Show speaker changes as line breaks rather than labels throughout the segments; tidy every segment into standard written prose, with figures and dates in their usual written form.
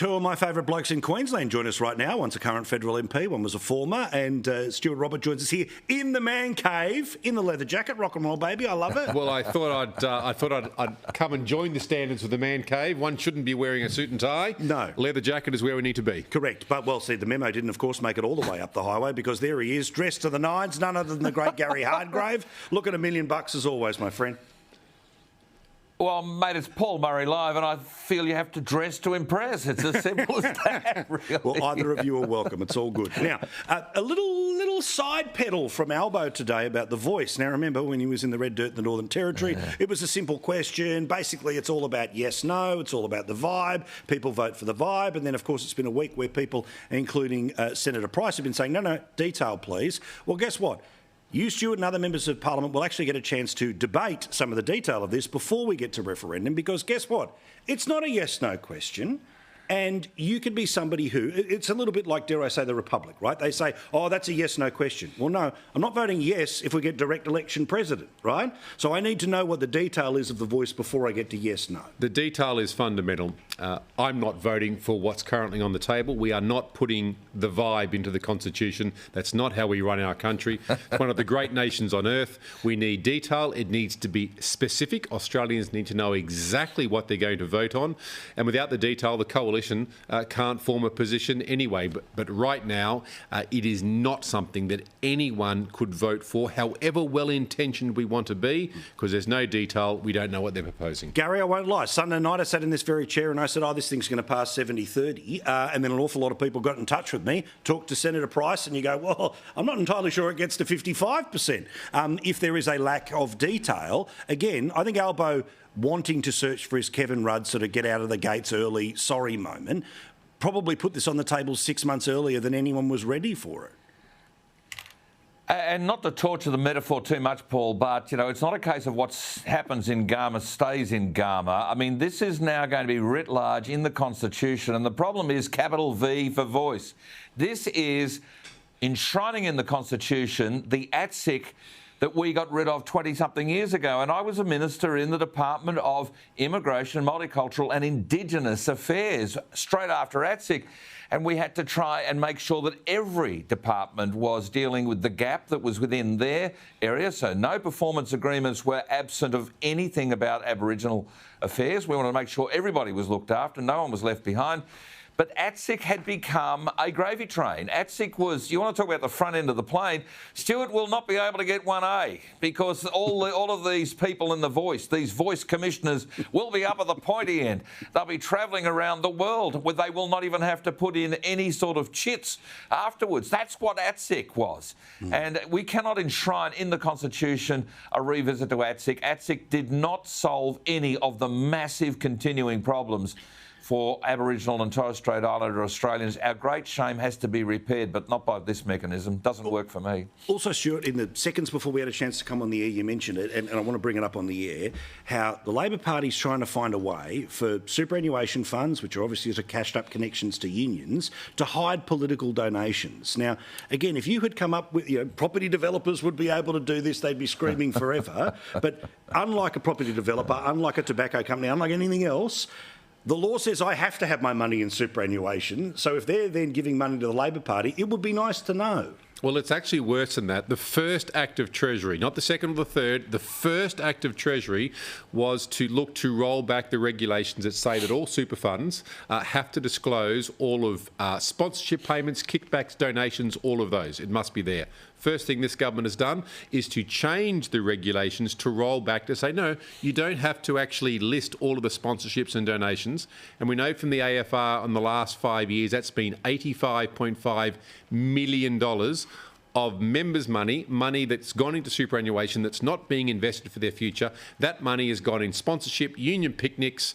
Two of my favourite blokes in Queensland join us right now. One's a current federal MP, one was a former, and Stuart Robert joins us here in the man cave, in the leather jacket. Rock and roll, baby, I love it.
Well, I thought I'd come and join the standards of the man cave. One shouldn't be wearing a suit and tie.
No.
Leather jacket is where we need to be.
Correct. But, well, see, the memo didn't, of course, make it all the way up the highway, because there he is, dressed to the nines, none other than the great Gary Hardgrave. Look at $1 million as always, my friend.
Well, mate, it's Paul Murray Live, and I feel you have to dress to impress. It's as simple as that, really.
Well, either of you are welcome. It's all good. Now, a little side pedal from Albo today about The Voice. Now, remember when he was in the Red Dirt in the Northern Territory, it was a simple question. Basically, it's all about yes, no. It's all about the vibe. People vote for the vibe. And then, of course, it's been a week where people, including Senator Price, have been saying, no, detail, please. Well, guess what? You, Stuart, and other members of Parliament will actually get a chance to debate some of the detail of this before we get to referendum, because guess what? It's not a yes-no question. And you could be somebody who, it's a little bit like, dare I say, the Republic, right? They say, oh, that's a yes-no question. Well, no, I'm not voting yes if we get direct election president, right? So I need to know what the detail is of The Voice before I get to yes-no.
The detail is fundamental. I'm not voting for what's currently on the table. We are not putting the vibe into the Constitution. That's not how we run our country. It's one of the great nations on earth. We need detail. It needs to be specific. Australians need to know exactly what they're going to vote on. And without the detail, the coalition can't form a position anyway. But right now, it is not something that anyone could vote for, however well-intentioned we want to be, because there's no detail. We don't know what they're proposing.
Gary, I won't lie. Sunday night I sat in this very chair and I said, this thing's going to pass 70-30. And then an awful lot of people got in touch with me, talked to Senator Price, and you go, well, I'm not entirely sure it gets to 55%. If there is a lack of detail, again, I think Albo wanting to search for his Kevin Rudd sort of get out of the gates early, sorry moment, probably put this on the table 6 months earlier than anyone was ready for it.
And not to torture the metaphor too much, Paul, but, it's not a case of what happens in Garma stays in Garma. I mean, this is now going to be writ large in the Constitution, and the problem is capital V for voice. This is enshrining in the Constitution the ATSIC that we got rid of 20-something years ago. And I was a minister in the Department of Immigration, Multicultural and Indigenous Affairs straight after ATSIC. And we had to try and make sure that every department was dealing with the gap that was within their area. So no performance agreements were absent of anything about Aboriginal affairs. We wanted to make sure everybody was looked after, no one was left behind. But ATSIC had become a gravy train. ATSIC was, you want to talk about the front end of the plane, Stuart will not be able to get 1A because all of these people in The Voice, these voice commissioners, will be up at the pointy end. They'll be travelling around the world where they will not even have to put in any sort of chits afterwards. That's what ATSIC was. And we cannot enshrine in the Constitution a revisit to ATSIC. ATSIC did not solve any of the massive continuing problems for Aboriginal and Torres Strait Islander Australians. Our great shame has to be repaired, but not by this mechanism. Doesn't work for me. Also,
Stuart, in the seconds before we had a chance to come on the air, you mentioned it, and I want to bring it up on the air, how the Labor Party's trying to find a way for superannuation funds, which are obviously sort of cashed-up connections to unions, to hide political donations. Now, again, if you had come up with, property developers would be able to do this, they'd be screaming forever. But unlike a property developer, unlike a tobacco company, unlike anything else, the law says I have to have my money in superannuation, so if they're then giving money to the Labor Party, it would be nice to know.
Well, it's actually worse than that. The first act of Treasury, not the second or the third, the first act of Treasury was to look to roll back the regulations that say that all super funds have to disclose all of sponsorship payments, kickbacks, donations, all of those. It must be there. First thing this government has done is to change the regulations to roll back to say, no, you don't have to actually list all of the sponsorships and donations. And we know from the AFR in the last 5 years, that's been $85.5 million of members' money that's gone into superannuation that's not being invested for their future. That money has gone in sponsorship, union picnics,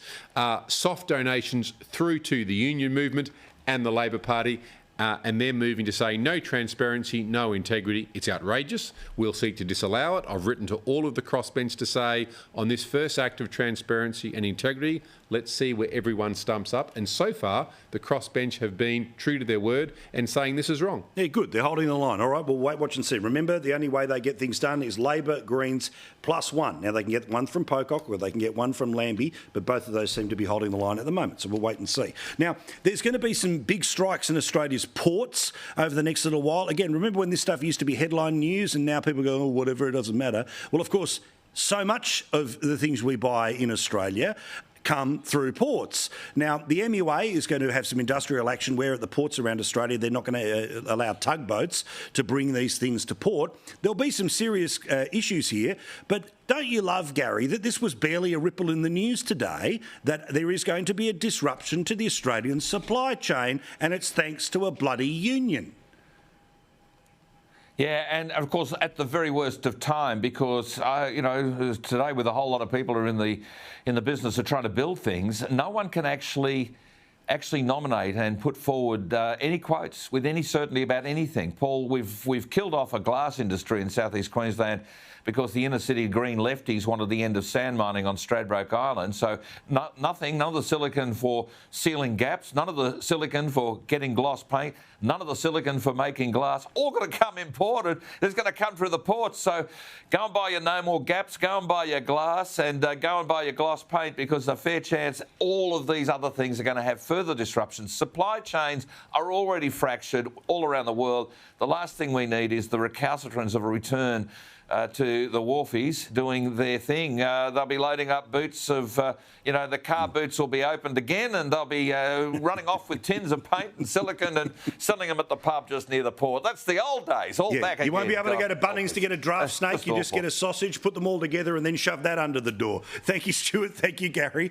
soft donations through to the union movement and the Labor Party. And they're moving to say no transparency, no integrity. It's outrageous. We'll seek to disallow it. I've written to all of the crossbench to say on this first act of transparency and integrity, Let's see where everyone stumps up. And so far, the crossbench have been true to their word and saying this is wrong.
Yeah, good. They're holding the line. All right, we'll wait, watch and see. Remember, the only way they get things done is Labor, Greens, +1. Now, they can get one from Pocock or they can get one from Lambie, but both of those seem to be holding the line at the moment, so we'll wait and see. Now, there's going to be some big strikes in Australia's ports over the next little while. Again, remember when this stuff used to be headline news and now people go, oh, whatever, it doesn't matter. Well, of course, so much of the things we buy in Australia come through ports. Now, the MUA is going to have some industrial action where at the ports around Australia they're not going to allow tugboats to bring these things to port. There'll be some serious issues here, but don't you love, Gary, that this was barely a ripple in the news today, that there is going to be a disruption to the Australian supply chain, and it's thanks to a bloody union.
Yeah, and of course at the very worst of time, because today with a whole lot of people who are in the business of trying to build things, no one can actually nominate and put forward any quotes with any certainty about anything. Paul, we've killed off a glass industry in southeast Queensland because the inner city green lefties wanted the end of sand mining on Stradbroke Island. So none of the silicon for sealing gaps, none of the silicon for getting gloss paint, none of the silicon for making glass, all going to come imported. It's going to come through the ports. So go and buy your no more gaps, go and buy your glass, and go and buy your gloss paint, because there's a fair chance all of these other things are going to have further disruptions. Supply chains are already fractured all around the world. The last thing we need is the recalcitrance of a return to the wharfies doing their thing. They'll be loading up boots of, the car boots will be opened again, and they'll be running off with tins of paint and silicon and selling them at the pub just near the port. That's the old days, back again.
You won't be able to go to Bunnings to get a draft snake. You just get a sausage, put them all together and then shove that under the door. Thank you, Stuart. Thank you, Gary.